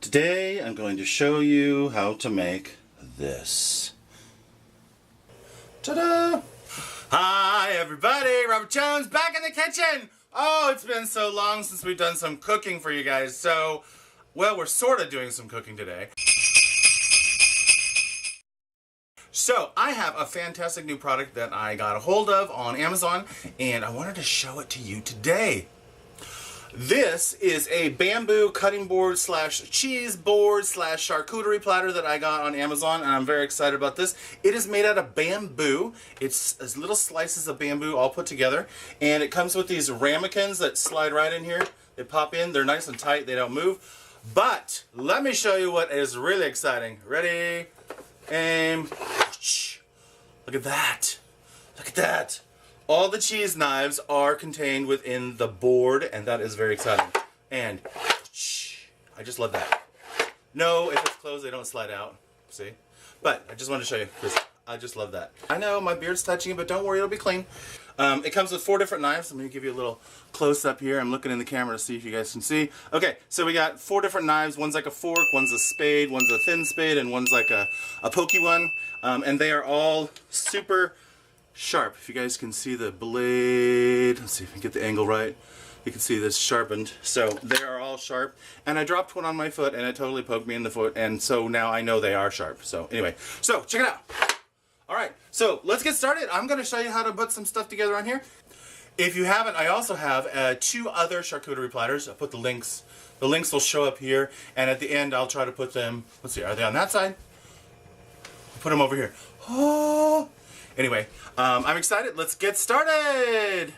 Today I'm going to show you how to make this. Ta-da! Hi everybody, Robert Jones back in the kitchen! Oh, it's been so long since we've done some cooking for you guys, so, well, we're sort of doing some cooking today. So, I have a fantastic new product that I got a hold of on Amazon, and I wanted to show it to you today. This is a bamboo cutting board slash cheese board slash charcuterie platter that I got on Amazon, and I'm very excited about this. It is made out of bamboo. It's little slices of bamboo all put together, and it comes with these ramekins that slide right in here. They pop in, they're nice and tight, they don't move. But let me show you what is really exciting. Ready? Aim. Look at that. Look at that. All the cheese knives are contained within the board, and that is very exciting. And I just love that. No, if it's closed, they don't slide out. See? But I just wanted to show you because I just love that. I know my beard's touching it, but don't worry, it'll be clean. It comes with 4 different knives. I'm going to give you a little close-up here. I'm looking in the camera to see if you guys can see. Okay, so we got 4 different knives. One's like a fork, one's a spade, one's a thin spade, and one's like a pokey one. And they are all super sharp. If you guys can see the blade, let's see if we can get the angle right. You can see this sharpened. So they are all sharp. And I dropped one on my foot and it totally poked me in the foot, and so now I know they are sharp. So anyway, so check it out. Alright, so let's get started. I'm going to show you how to put some stuff together on here. If you haven't, I also have 2 other charcuterie platters. I'll put the links. The links will show up here, and at the end I'll try to put them, let's see, are they on that side? Put them over here. Oh! Anyway, I'm excited. Let's get started!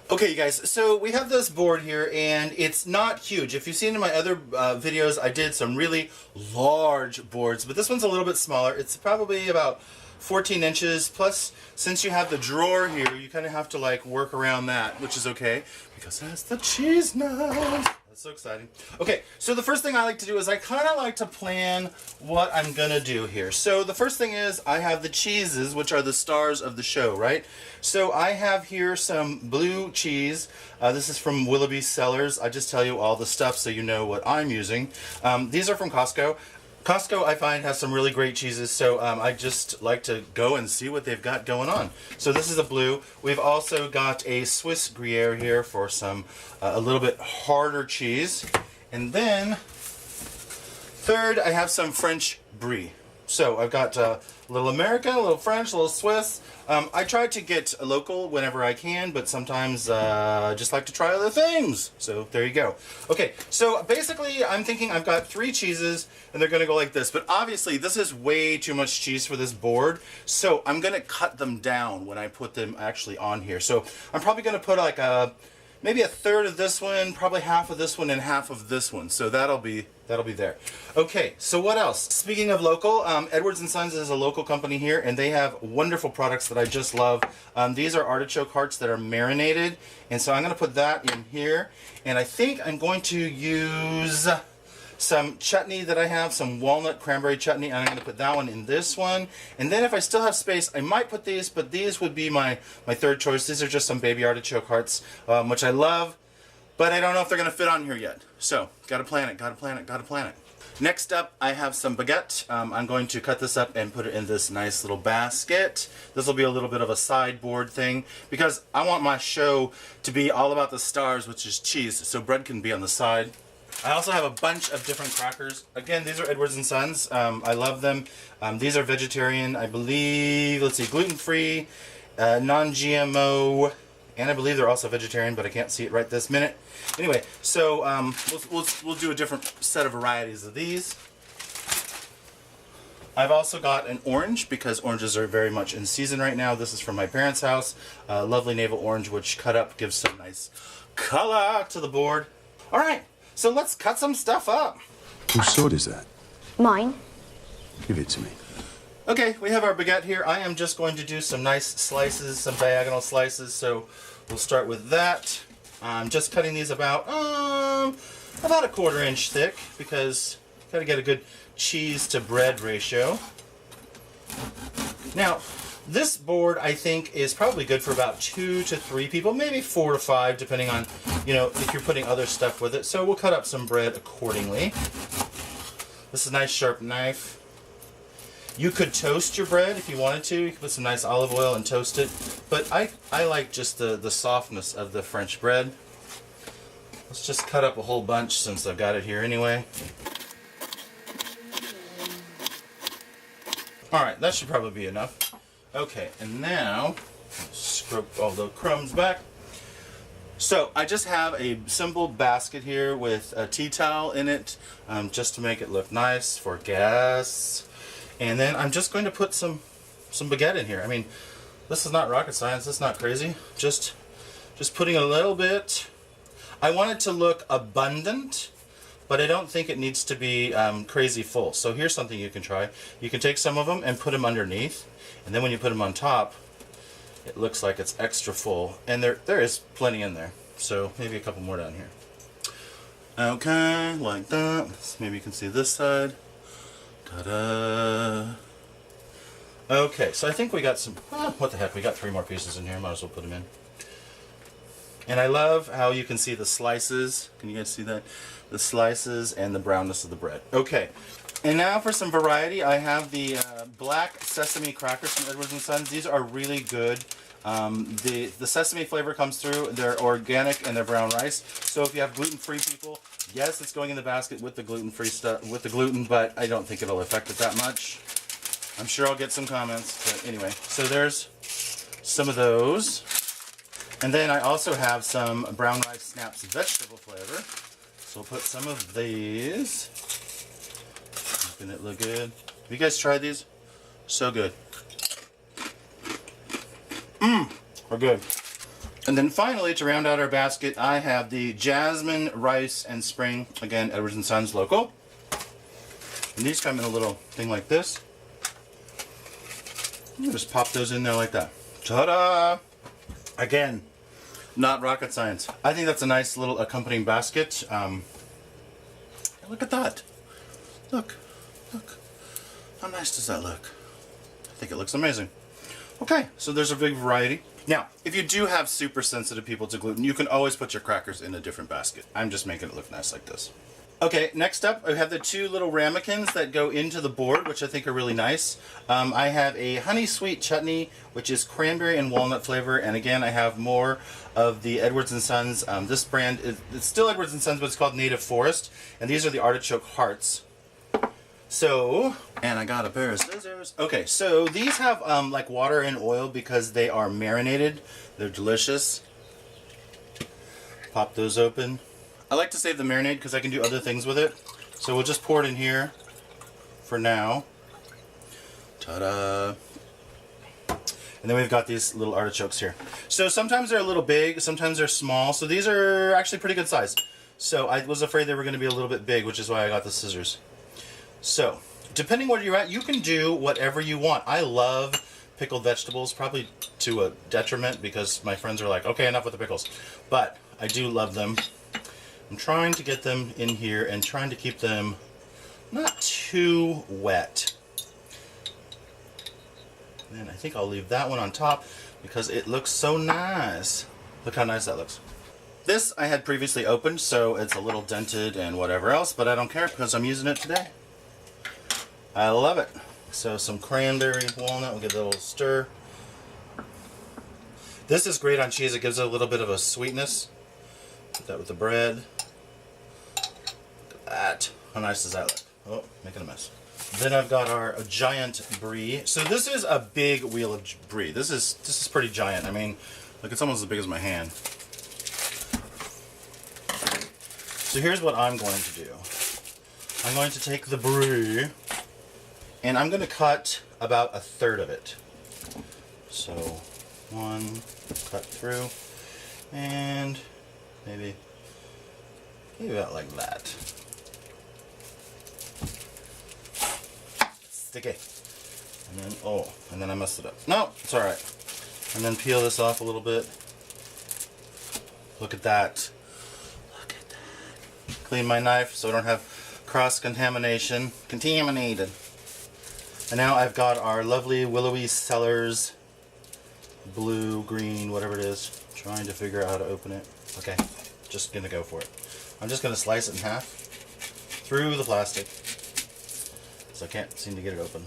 Okay, you guys, so we have this board here, and it's not huge. If you've seen in my other videos, I did some really large boards, but this one's a little bit smaller. It's probably about 14 inches, plus since you have the drawer here, you kind of have to like work around that, which is okay, because that's the cheese knives. That's so exciting. Okay, so the first thing I like to do is I kind of like to plan what I'm gonna do here. So the first thing is I have the cheeses, which are the stars of the show, right? So I have here some blue cheese. This is from Willoughby Cellars. I just tell you all the stuff so you know what I'm using. These are from Costco. Costco, I find, has some really great cheeses, so I just like to go and see what they've got going on. So this is a blue. We've also got a Swiss Gruyere here for some a little bit harder cheese. And then, third, I have some French Brie. So I've got a little American, a little French, a little Swiss. I try to get a local whenever I can, but sometimes I just like to try other things. So there you go. Okay, so basically I'm thinking I've got 3 cheeses and they're going to go like this. But obviously this is way too much cheese for this board. So I'm going to cut them down when I put them actually on here. So I'm probably going to put like maybe a third of this one, probably half of this one, and half of this one. So that'll be there. Okay, so what else? Speaking of local, Edwards & Sons is a local company here, and they have wonderful products that I just love. These are artichoke hearts that are marinated, and so I'm going to put that in here. And I think I'm going to use some chutney that I have, some walnut cranberry chutney, and I'm going to put that one in this one. And then if I still have space, I might put these, but these would be my third choice. These are just some baby artichoke hearts, which I love, but I don't know if they're going to fit on here yet. So, gotta plan it, gotta plan it, gotta plan it. Next up, I have some baguette. I'm going to cut this up and put it in this nice little basket. This will be a little bit of a sideboard thing, because I want my show to be all about the stars, which is cheese, so bread can be on the side. I also have a bunch of different crackers. Again, these are Edwards & Sons. I love them. These are vegetarian, I believe, let's see, gluten-free, non-GMO, and I believe they're also vegetarian, but I can't see it right this minute. Anyway, so we'll do a different set of varieties of these. I've also got an orange, because oranges are very much in season right now. This is from my parents' house. Lovely navel orange, which cut up gives some nice color to the board. All right. So let's cut some stuff up. Whose sword is that? Mine. Give it to me. Okay, we have our baguette here. I am just going to do some nice slices, some diagonal slices. So we'll start with that. I'm just cutting these about a 1/4 inch thick, because gotta get a good cheese to bread ratio. Now, this board, I think, is probably good for about 2 to 3 people, maybe 4 to 5, depending on, you know, if you're putting other stuff with it. So we'll cut up some bread accordingly. This is a nice sharp knife. You could toast your bread if you wanted to. You could put some nice olive oil and toast it. But I like just the softness of the French bread. Let's just cut up a whole bunch since I've got it here anyway. Alright, that should probably be enough. Okay, and now, scrub all the crumbs back. So, I just have a simple basket here with a tea towel in it, just to make it look nice for guests. And then I'm just going to put some baguette in here. I mean, this is not rocket science, this is not crazy. Just putting a little bit. I want it to look abundant, but I don't think it needs to be crazy full. So here's something you can try. You can take some of them and put them underneath, and then when you put them on top, it looks like it's extra full. And there is plenty in there. So maybe a couple more down here. Okay, like that. Maybe you can see this side. Ta-da! Okay, so I think we got some, what the heck, we got 3 more pieces in here, might as well put them in. And I love how you can see the slices, can you guys see that? The slices and the brownness of the bread. Okay, and now for some variety, I have the black sesame crackers from Edwards & Sons. These are really good. The sesame flavor comes through, they're organic and they're brown rice. So if you have gluten-free people, yes, it's going in the basket with the gluten-free stuff, with the gluten, but I don't think it'll affect it that much. I'm sure I'll get some comments, but anyway. So there's some of those. And then I also have some brown rice snaps vegetable flavor. So we'll put some of these. Making it look good. Have you guys tried these? So good. We're good. And then finally, to round out our basket, I have the jasmine rice and spring, again, Edwards & Sons local. And these come in a little thing like this. You just pop those in there like that. Ta-da! Again, not rocket science. I think that's a nice little accompanying basket. Look at that. Look. How nice does that look? I think it looks amazing. Okay, so there's a big variety. Now, if you do have super sensitive people to gluten, you can always put your crackers in a different basket. I'm just making it look nice like this. Okay, next up, I have the 2 little ramekins that go into the board, which I think are really nice. I have a honey sweet chutney, which is cranberry and walnut flavor, and again, I have more of the Edwards & Sons. This brand, it's still Edwards & Sons, but it's called Native Forest, and these are the artichoke hearts. So, and I got a pair of scissors. Okay, so these have like water and oil because they are marinated. They're delicious. Pop those open. I like to save the marinade because I can do other things with it. So we'll just pour it in here for now. Ta-da! And then we've got these little artichokes here. So sometimes they're a little big, sometimes they're small. So these are actually pretty good size. So I was afraid they were going to be a little bit big, which is why I got the scissors. So, depending where you're at, you can do whatever you want. I love pickled vegetables, probably to a detriment because my friends are like, okay, enough with the pickles. But I do love them. I'm trying to get them in here and trying to keep them not too wet. And then I think I'll leave that one on top because it looks so nice. Look how nice that looks. This I had previously opened, so it's a little dented and whatever else, but I don't care because I'm using it today. I love it. So some cranberry walnut, we'll give it a little stir. This is great on cheese, it gives it a little bit of a sweetness. Put that with the bread. Look at that. How nice does that look? Oh, making a mess. Then I've got our giant brie. So this is a big wheel of brie. This is pretty giant. I mean, look, it's almost as big as my hand. So here's what I'm going to do. I'm going to take the brie and I'm going to cut about 1/3 of it. So one, cut through, and maybe about like that. Sticky. And then, and then I messed it up. No, it's alright. And then peel this off a little bit. Look at that. Look at that. Clean my knife so I don't have cross-contamination. Contaminated. And now I've got our lovely willowy cellars, blue, green, whatever it is. Trying to figure out how to open it. Okay, just gonna go for it. I'm just gonna slice it in half through the plastic. so I can't seem to get it open.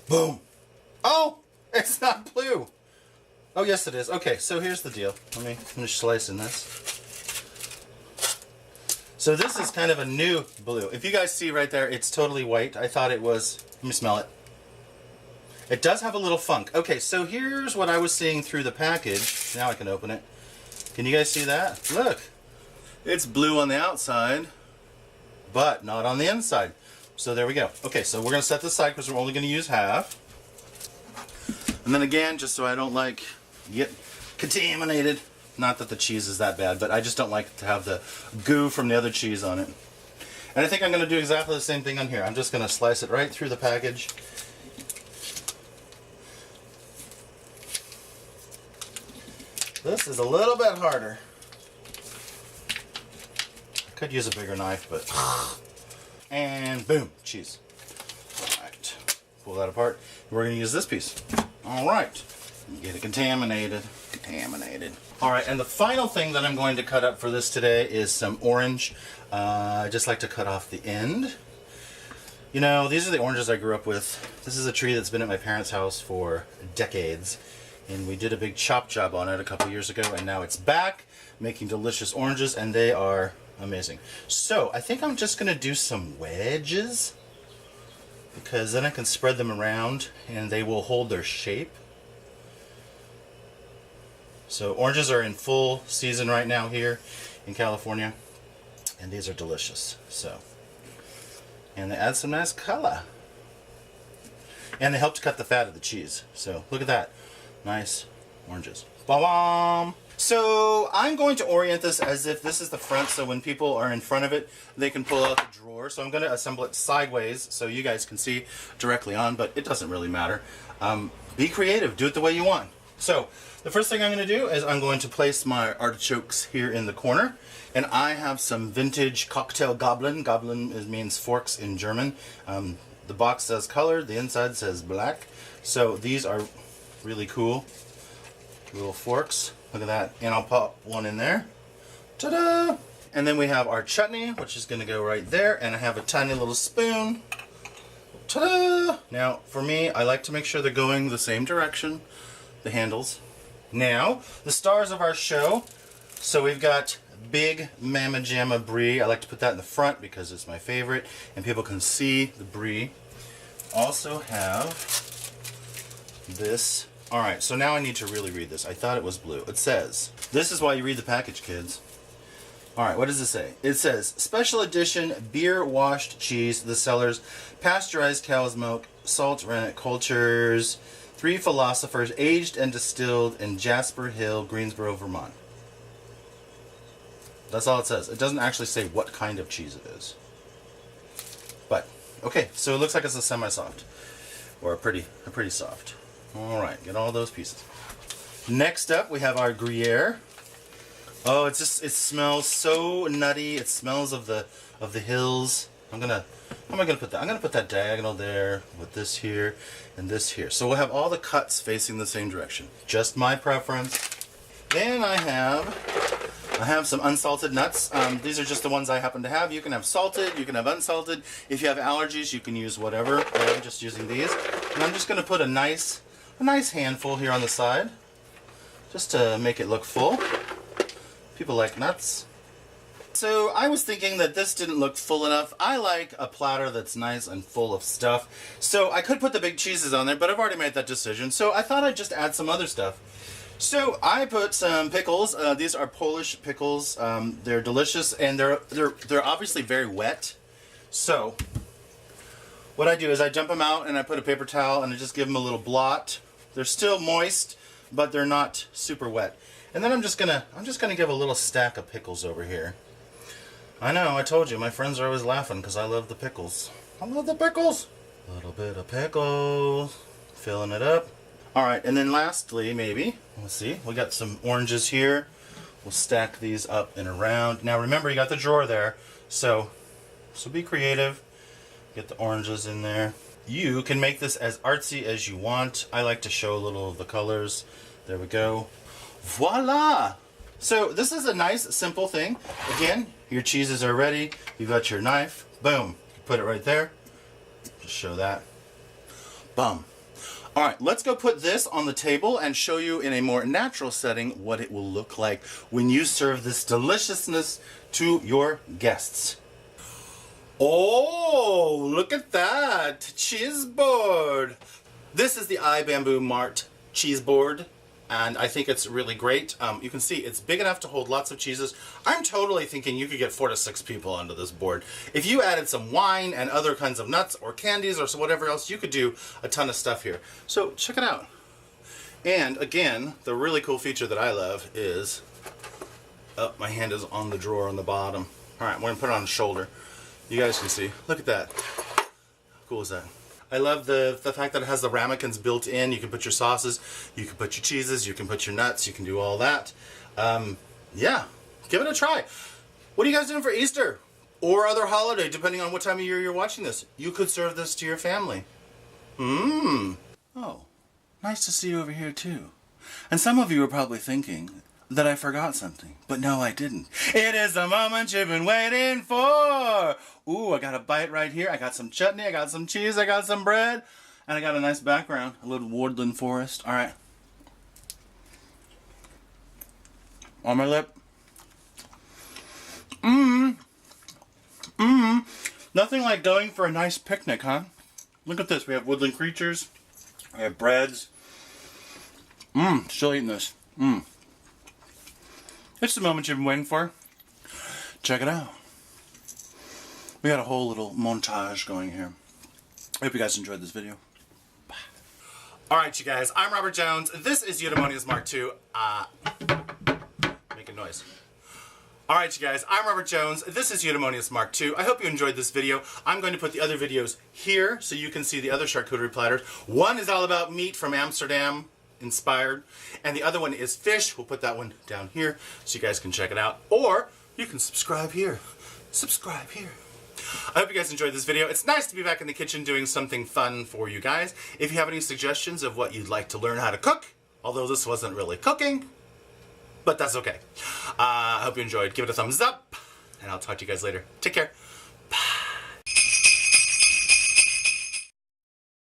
Boom! Oh! It's not blue! Oh, yes it is. Okay, so here's the deal. Let me finish slicing this. So this is kind of a new blue. If you guys see right there, it's totally white. I thought it was... Let me smell it. It does have a little funk. Okay, so here's what I was seeing through the package. Now I can open it. Can you guys see that? Look! It's blue on the outside, but not on the inside. So there we go. Okay, so we're going to set this aside because we're only going to use half. And then again, just so I don't like get contaminated. Not that the cheese is that bad, but I just don't like to have the goo from the other cheese on it. And I think I'm going to do exactly the same thing on here. I'm just going to slice it right through the package. This is a little bit harder. I could use a bigger knife, but... And boom, cheese. Alright, pull that apart. We're going to use this piece. Alright, get it contaminated. Alright, and the final thing that I'm going to cut up for this today is some orange. I just like to cut off the end. You know, these are the oranges I grew up with. This is a tree that's been at my parents' house for decades. And we did a big chop job on it a couple years ago, and now it's back, making delicious oranges, and they are amazing. So, I think I'm just going to do some wedges, because then I can spread them around, and they will hold their shape. So, oranges are in full season right now here in California, and these are delicious. So, and they add some nice color. And they help to cut the fat of the cheese. So, look at that. Nice oranges. Ba-bam! So I'm going to orient this as if this is the front, so when people are in front of it, they can pull out the drawer. So I'm going to assemble it sideways so you guys can see directly on, but it doesn't really matter. Be creative. Do it the way you want. So the first thing I'm going to do is I'm going to place my artichokes here in the corner. And I have some vintage cocktail goblin. Goblin means forks in German. The box says colored. The inside says black. So these are really cool little forks. Look at that. And I'll pop one in there. Ta-da! And then we have our chutney, which is going to go right there. And I have a tiny little spoon. Ta-da! Now, for me, I like to make sure they're going the same direction, the handles. Now, the stars of our show. So we've got Big Mama Jamma Brie. I like to put that in the front because it's my favorite. And people can see the Brie. Also have this. Alright, so now I need to really read this. I thought it was blue. It says, this is why you read the package, kids. Alright, what does it say? It says, special edition beer washed cheese, the seller's pasteurized cow's milk, salt rennet cultures, 3 philosophers, aged and distilled in Jasper Hill, Greensboro, Vermont. That's all it says. It doesn't actually say what kind of cheese it is. But, okay, so it looks like it's a semi-soft. Or a pretty soft. Alright, get all those pieces. Next up, we have our Gruyere. Oh, it smells so nutty. It smells of the hills. How am I gonna put that? I'm gonna put that diagonal there with this here and this here. So we'll have all the cuts facing the same direction. Just my preference. Then I have some unsalted nuts. These are just the ones I happen to have. You can have salted, you can have unsalted. If you have allergies, you can use whatever. But I'm just using these. And I'm just gonna put a nice handful here on the side, just to make it look full. People like nuts. So I was thinking that this didn't look full enough. I like a platter that's nice and full of stuff. So I could put the big cheeses on there, but I've already made that decision. So I thought I'd just add some other stuff. So I put some pickles. These are Polish pickles. They're delicious, and they're obviously very wet. So what I do is I dump them out and I put a paper towel and I just give them a little blot. They're still moist, but they're not super wet. And then I'm just gonna give a little stack of pickles over here. I know, I told you, my friends are always laughing because I love the pickles. I love the pickles. A little bit of pickles, filling it up. All right, and then lastly, maybe, let's see, we got some oranges here. We'll stack these up and around. Now remember, you got the drawer there, so be creative. Get the oranges in there. You can make this as artsy as you want. I like to show a little of the colors. There we go. Voila! So this is a nice, simple thing. Again, your cheeses are ready. You've got your knife. Boom. Put it right there. Just show that. Boom. All right, let's go put this on the table and show you in a more natural setting what it will look like when you serve this deliciousness to your guests. Oh, look at that cheese board. This is the IBambooMart cheese board, and I think it's really great. You can see it's big enough to hold lots of cheeses. I'm totally thinking you could get 4 to 6 people onto this board. If you added some wine and other kinds of nuts or candies or whatever else, you could do a ton of stuff here. So check it out. And again, the really cool feature that I love is, oh, my hand is on the drawer on the bottom. All right, I'm going to put it on the shoulder. You guys can see. Look at that. How cool is that? I love the fact that it has the ramekins built in. You can put your sauces, you can put your cheeses, you can put your nuts, you can do all that. Yeah, give it a try. What are you guys doing for Easter? Or other holiday, depending on what time of year you're watching this. You could serve this to your family. Oh, nice to see you over here too. And some of you are probably thinking that I forgot something. But no, I didn't. It is the moment you've been waiting for. Ooh, I got a bite right here. I got some chutney, I got some cheese, I got some bread, and I got a nice background, a little woodland forest. All right. On my lip. Nothing like going for a nice picnic, huh? Look at this. We have woodland creatures. We have breads. Still eating this. It's the moment you've been waiting for. Check it out. We got a whole little montage going here. I hope you guys enjoyed this video. Bye. Alright, you guys. I'm Robert Jones. This is EudaemoniusMarkII. Making noise. Alright, you guys. I'm Robert Jones. This is EudaemoniusMarkII. I hope you enjoyed this video. I'm going to put the other videos here so you can see the other charcuterie platters. One is all about meat from Amsterdam. Inspired, and the other one is fish. We'll put that one down here so you guys can check it out, or you can subscribe here. Subscribe here. I hope you guys enjoyed this video. It's nice to be back in the kitchen doing something fun for you guys. If you have any suggestions of what you'd like to learn how to cook, although this wasn't really cooking, but that's okay. I hope you enjoyed. Give it a thumbs up, and I'll talk to you guys later. Take care.